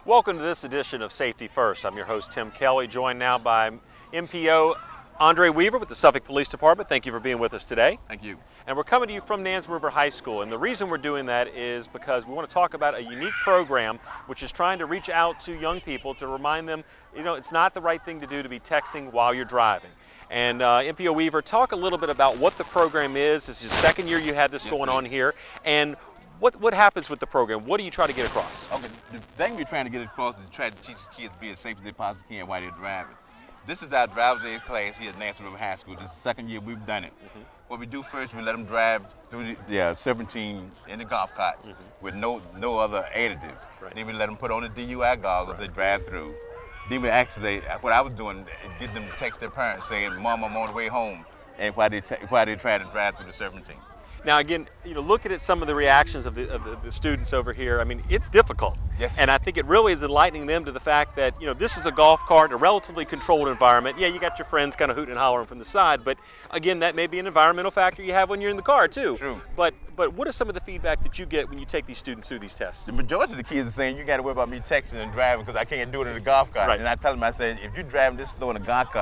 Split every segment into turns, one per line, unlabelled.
Welcome to this edition of Safety First. I'm your host, Tim Kelley, joined now by MPO Andre Weaver with the Suffolk Police Department. Thank you for being with us today.
Thank you.
And we're coming to you from Nansemond River High School. And the reason we're doing that is because we want to talk about a unique program which is trying to reach out to young people to remind them, it's not the right thing to do to be texting while you're driving. And MPO Weaver, talk a little bit about what the program is. This is the second year you had this going on here. And what happens with the program? What do you try to get across?
Okay, the thing we're trying to get across is to try to teach the kids to be as safe as they possibly can while they're driving. This is our driver's ed class here at Nansemond River High School. This is the second year we've done it. What we do first, we let them drive through the serpentine in the golf carts with no other additives.
Right.
Then we let them put on the DUI goggles they drive through. Then we actually, what I was doing, is getting them to text their parents saying, "Mom, I'm on the way home," and while they try to drive through the serpentine.
Now again, looking at some of the reactions of the students over here, I mean, it's difficult.
Yes.
And I think it really is enlightening them to the fact that, this is a golf cart, a relatively controlled environment. Yeah, you got your friends kind of hooting and hollering from the side, but again, that may be an environmental factor you have when you're in the car too.
True.
But what is some of the feedback that you get when you take these students through these tests?
The majority of the kids are saying, "You got to worry about me texting and driving because I can't do it in a golf cart."
Right.
And I tell them, I said, if you're driving this slow in a golf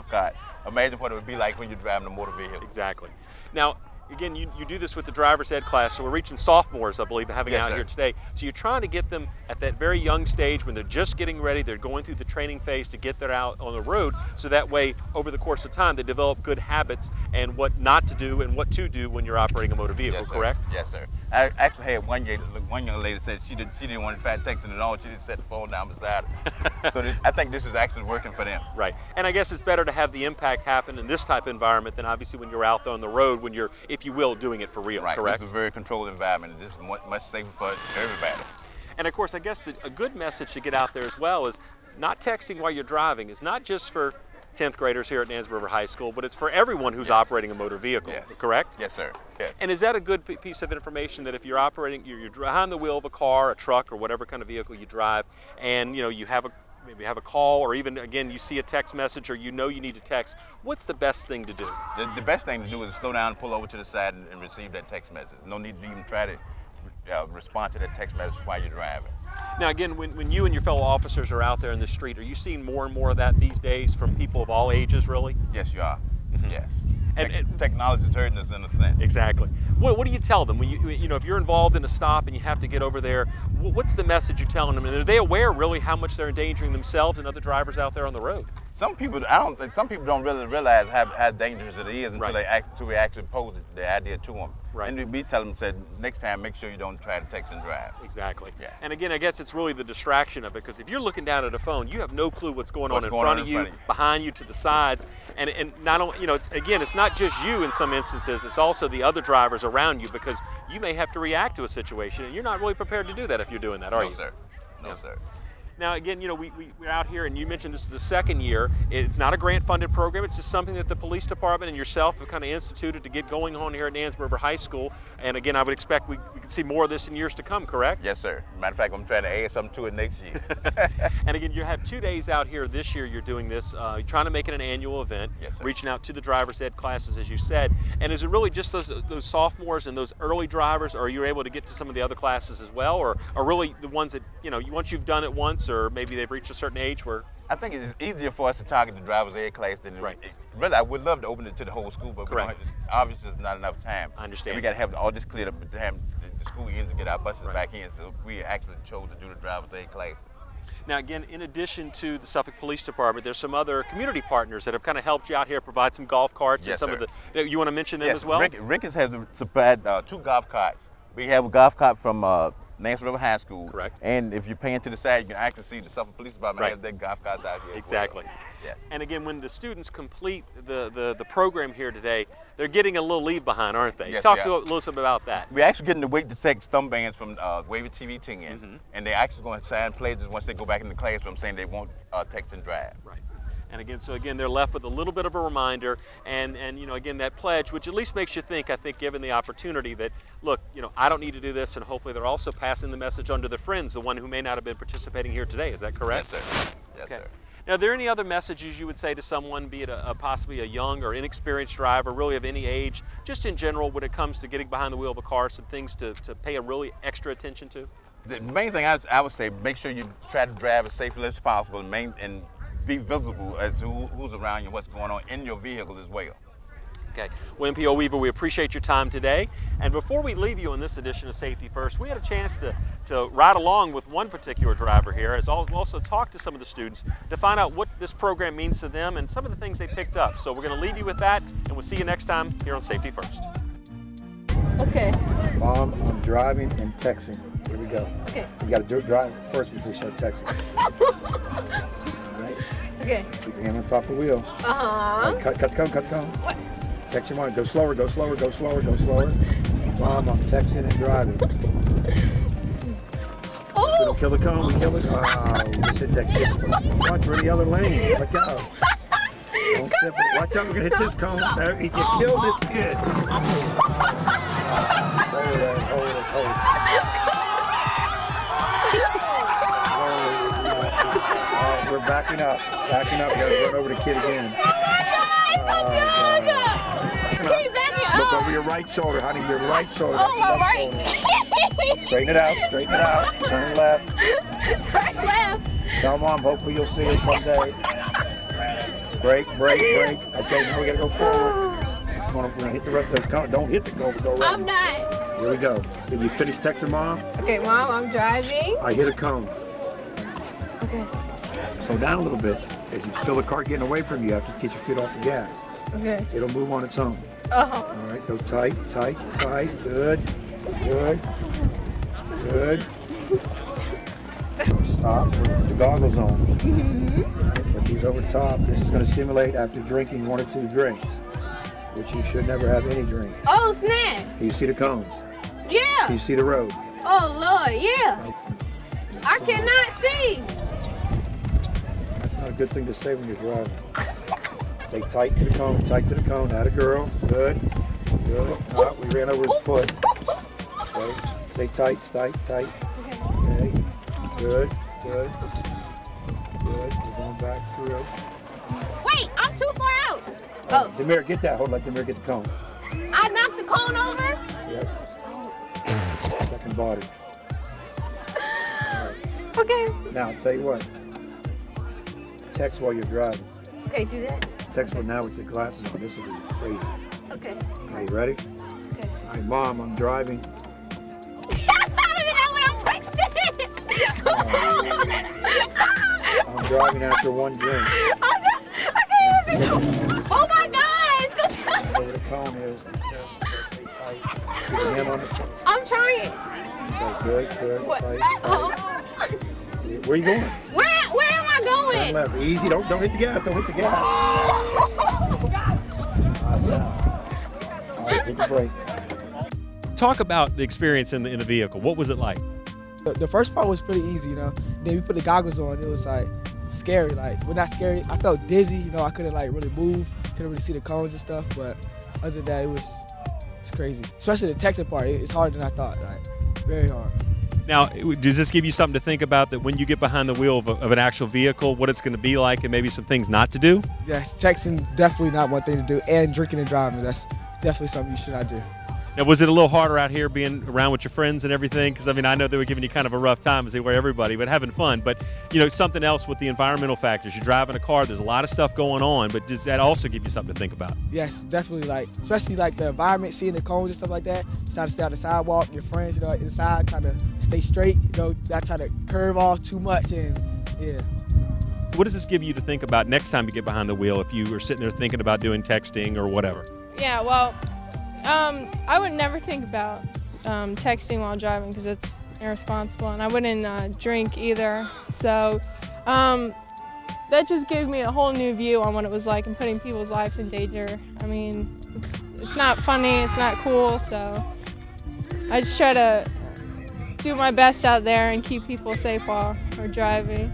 cart, imagine what it would be like when you're driving a motor vehicle.
Exactly. Now, again, you do this with the driver's ed class, so we're reaching sophomores, I believe, having
Yes,
out
sir.
here today. So you're trying to get them at that very young stage when they're just getting ready, they're going through the training phase to get them out on the road, so that way, over the course of time, they develop good habits and what not to do and what to do when you're operating a motor vehicle,
Yes, sir.
correct?
Yes, sir. I actually had one young lady said she didn't want to try texting at all. She just set the phone down beside her. So I think this is actually working for them.
Right. And I guess it's better to have the impact happen in this type of environment than obviously when you're out there on the road when you're, if you will, doing it for real,
Right.
correct?
This is a very controlled environment. This is much safer for everybody.
And of course, I guess a good message to get out there as well is not texting while you're driving is not just for 10th graders here at Nansemond River High School, but it's for everyone who's operating a motor vehicle,
Yes.
correct?
Yes, sir. Yes.
And is that a good piece of information that if you're operating, you're behind the wheel of a car, a truck, or whatever kind of vehicle you drive, and you maybe have a call, or even again you see a text message, or you need to text, what's the best thing to do?
The best thing to do is slow down, pull over to the side, and receive that text message. No need to even try to respond to that text message while you're driving.
Now again, when you and your fellow officers are out there in the street, are you seeing more and more of that these days from people of all ages, really?
Yes, you are. Yes.
And
Technology is hurting us in a sense.
Exactly. What do you tell them when if you're involved in a stop and you have to get over there? What's the message you're telling them? And are they aware really how much they're endangering themselves and other drivers out there on the road?
Some people don't really realize how dangerous it is until we actually pose the idea to them.
Right.
And we tell them, said, next time, make sure you don't try to text and drive.
Exactly.
Yes.
And again, I guess it's really the distraction of it, because if you're looking down at a phone, you have no clue what's going on in front of you, behind you, to the sides, and not only it's not just you in some instances, it's also the other drivers around you, because you may have to react to a situation, and you're not really prepared to do that if you're doing that, are you?
No, sir. No, sir.
Now again, we're out here, and you mentioned this is the second year. It's not a grant-funded program. It's just something that the police department and yourself have kind of instituted to get going on here at Nansemond River High School. And again, I would expect we can see more of this in years to come, correct?
Yes, sir. Matter of fact, I'm trying to add something to it next year.
And again, you have 2 days out here this year. You're doing this, you're trying to make it an annual event,
yes, sir.
Reaching out to the driver's ed classes, as you said. And is it really just those sophomores and those early drivers, or are you able to get to some of the other classes as well, or are really the ones that, once you've done it once, or maybe they've reached a certain age where?
I think it's easier for us to target the driver's ed class than really. I would love to open it to the whole school, but obviously there's not enough time.
I understand.
And we got to have all this cleared up to have the school ends and get our buses back in. So we actually chose to do the driver's ed classes.
Now again, in addition to the Suffolk Police Department, there's some other community partners that have kind of helped you out here, provide some golf carts,
yes,
and some of the. You want to mention them as well?
Rick has supplied 2 golf carts. We have a golf cart from Nansemond River High School.
Correct.
And if you're paying to the side, you can actually see the Suffolk Police Department has their golf carts out here.
Exactly.
Yes.
And again, when the students complete the program here today, they're getting a little leave behind, aren't they?
Yes,
Talk to a little bit about that.
We're actually getting the weight detect thumb bands from Wavy TV 10, and they're actually going to sign pledges once they go back in the classroom saying they won't text and drive.
Right. And again, they're left with a little bit of a reminder, and again, that pledge, which at least makes you think, I think, given the opportunity that, look, I don't need to do this, and hopefully they're also passing the message on to their friends, the one who may not have been participating here today. Is that correct?
Yes, sir. Yes, sir.
Now, are there any other messages you would say to someone, be it possibly a young or inexperienced driver, really of any age, just in general when it comes to getting behind the wheel of a car, some things to pay a really extra attention to?
The main thing I would say, make sure you try to drive as safely as possible and be visible as who's around you, what's going on in your vehicle as well.
Okay. Well, MPO Weaver, we appreciate your time today. And before we leave you in this edition of Safety First, we had a chance to ride along with one particular driver here, as also talk to some of the students to find out what this program means to them and some of the things they picked up. So we're going to leave you with that, and we'll see you next time here on Safety First.
Okay.
Mom, I'm driving and texting. Here we go.
Okay.
You got to drive first before you start texting. All right?
Okay.
Keep your hand on top of the wheel.
Uh-huh.
Right, cut the cone, cut the cone. What? Text your mom. Go slower, go slower, go slower, go slower. Mom, I'm texting and driving.
Oh!
We don't kill the cone, we kill it. Oh, we just hit that kid. Watch, we're in the other lane. Look out. Don't tip it. Watch out, we're going to hit this cone. There, you killed this kid. Hold it, hold it, hold it. We're backing up. Backing up. We got to run over the kid again.
Keep backing up.
Look over your right shoulder, honey. Your right shoulder.
Oh, my right.
Straighten it out. Straighten it out. Turn left.
Turn left.
Tell Mom, hopefully you'll see her someday. Break, break, break. Okay, now we got to go forward. We're going to hit the rest of those cones. Don't hit the cone. Go right.
I'm not.
Here we go. Did you finish texting Mom?
Okay, Mom, I'm driving.
I hit a cone.
Okay.
Slow down a little bit. As you feel the car getting away from you, you have to get your foot off the gas.
Okay.
It'll move on its own.
Uh-huh.
All right, go tight, tight, tight. Good, good, good. Stop. Put the goggles on.
Mm-hmm.
All right, put these over the top. This is going to simulate after drinking 1 or 2 drinks, which you should never have any drink.
Oh, snap.
Can you see the cones?
Yeah.
Can you see the road?
Oh, Lord, yeah. I cannot see.
That's not a good thing to say when you're driving. Stay tight to the cone, tight to the cone. Atta girl. Good. Good. Ah, we ran over his foot. Okay. Stay tight, tight, tight. Okay. Good, good. Good. We're going back through.
Wait, I'm too far out. Oh.
Demir, get that. Hold, let Demir get the cone.
I knocked the cone over?
Yep. Second body. All right.
Okay.
Now, I'll tell you what. Text while you're driving.
Okay, do that.
Text for now with the glasses on. This will be crazy.
Okay.
Are you ready?
Okay.
All right, Mom, I'm driving.
I don't even know what I'm texting.
I'm driving after 1 drink.
Oh my gosh!
Over the cone here. Stay tight. Keep your hand on it.
I'm trying.
Okay, good, good.
What?
Tight,
Oh.
tight. Where are you going?
Where am I
Turn
going?
left. Easy. Don't hit the gas. Don't hit the gas. All right, take a break.
Talk about the experience in the vehicle. What was it like?
The first part was pretty easy, you know. Then we put the goggles on. It was like scary. Like, well, not scary. I felt dizzy. You know, I couldn't like really move. Couldn't really see the cones and stuff. But other than that, it's crazy. Especially the texting part. It's harder than I thought. Like, very hard.
Now, does this give you something to think about that when you get behind the wheel of an actual vehicle, what it's going to be like and maybe some things not to do?
Yes, texting definitely not one thing to do, and drinking and driving. That's definitely something you should not do.
Now, was it a little harder out here being around with your friends and everything? Because, I mean, I know they were giving you kind of a rough time as they were everybody, but having fun. But, you know, something else with the environmental factors. You're driving a car, there's a lot of stuff going on, but does that also give you something to think about?
Yes, definitely. Like, especially like the environment, seeing the cones and stuff like that. Try to stay on the sidewalk, your friends, you know, inside, trying to stay straight, you know, not try to curve off too much, and yeah.
What does this give you to think about next time you get behind the wheel if you were sitting there thinking about doing texting or whatever?
Yeah, well, I would never think about texting while driving because it's irresponsible, and I wouldn't drink either. So that just gave me a whole new view on what it was like and putting people's lives in danger. I mean, it's not funny, it's not cool, so I just try to do my best out there and keep people safe while we're driving.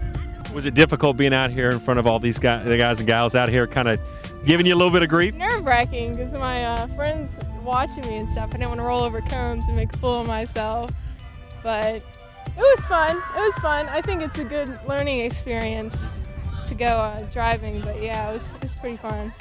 Was it difficult being out here in front of all these guys and gals out here kind of giving you a little bit of grief?
Nerve-wracking because my friends watching me and stuff. I didn't want to roll over cones and make a fool of myself, but it was fun. It was fun. I think it's a good learning experience to go driving, but yeah, it was pretty fun.